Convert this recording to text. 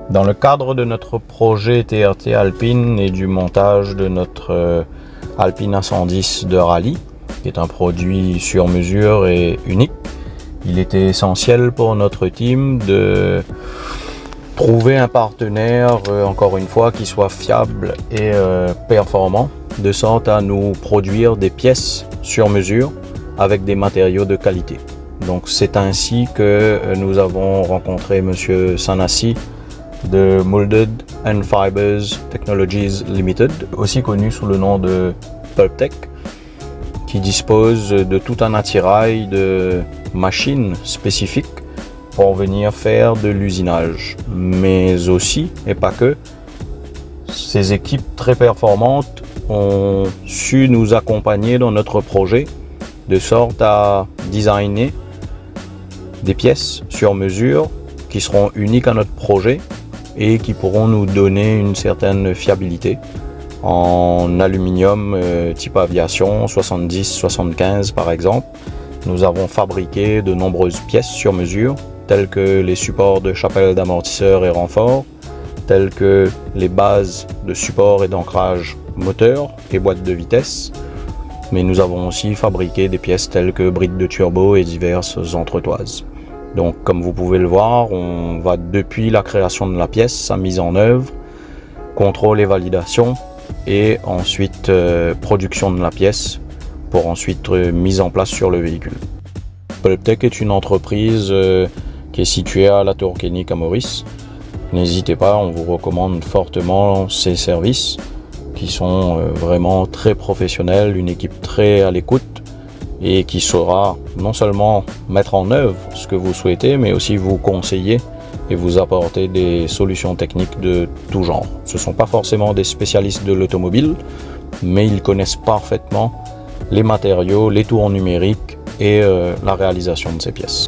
Dans le cadre de notre projet TRT Alpine et du montage de notre Alpine A110 de rallye, qui est un produit sur mesure et unique, il était essentiel pour notre team de trouver un partenaire, encore une fois, qui soit fiable et performant, de sorte à nous produire des pièces sur mesure avec des matériaux de qualité. Donc c'est ainsi que nous avons rencontré Monsieur Sanassi de Molded and Fibers Technologies Limited, aussi connu sous le nom de Pulptech, qui dispose de tout un attirail de machines spécifiques pour venir faire de l'usinage, mais aussi, et pas que, ces équipes très performantes ont su nous accompagner dans notre projet de sorte à designer des pièces sur mesure qui seront uniques à notre projet et qui pourront nous donner une certaine fiabilité en aluminium type aviation 70-75 par exemple. Nous avons fabriqué de nombreuses pièces sur mesure telles que les supports de chapelle d'amortisseurs et renforts, telles que les bases de support et d'ancrage moteur et boîte de vitesse. Mais nous avons aussi fabriqué des pièces telles que brides de turbo et diverses entretoises. Donc comme vous pouvez le voir, on va depuis la création de la pièce, sa mise en œuvre, contrôle et validation, et ensuite production de la pièce pour ensuite mise en place sur le véhicule. Pulptech est une entreprise qui est située à la Tour Kénique à Maurice. N'hésitez pas, on vous recommande fortement ces services qui sont vraiment très professionnels, une équipe très à l'écoute et qui saura non seulement mettre en œuvre ce que vous souhaitez, mais aussi vous conseiller et vous apporter des solutions techniques de tout genre. Ce ne sont pas forcément des spécialistes de l'automobile, mais ils connaissent parfaitement les matériaux, les tours numériques et la réalisation de ces pièces.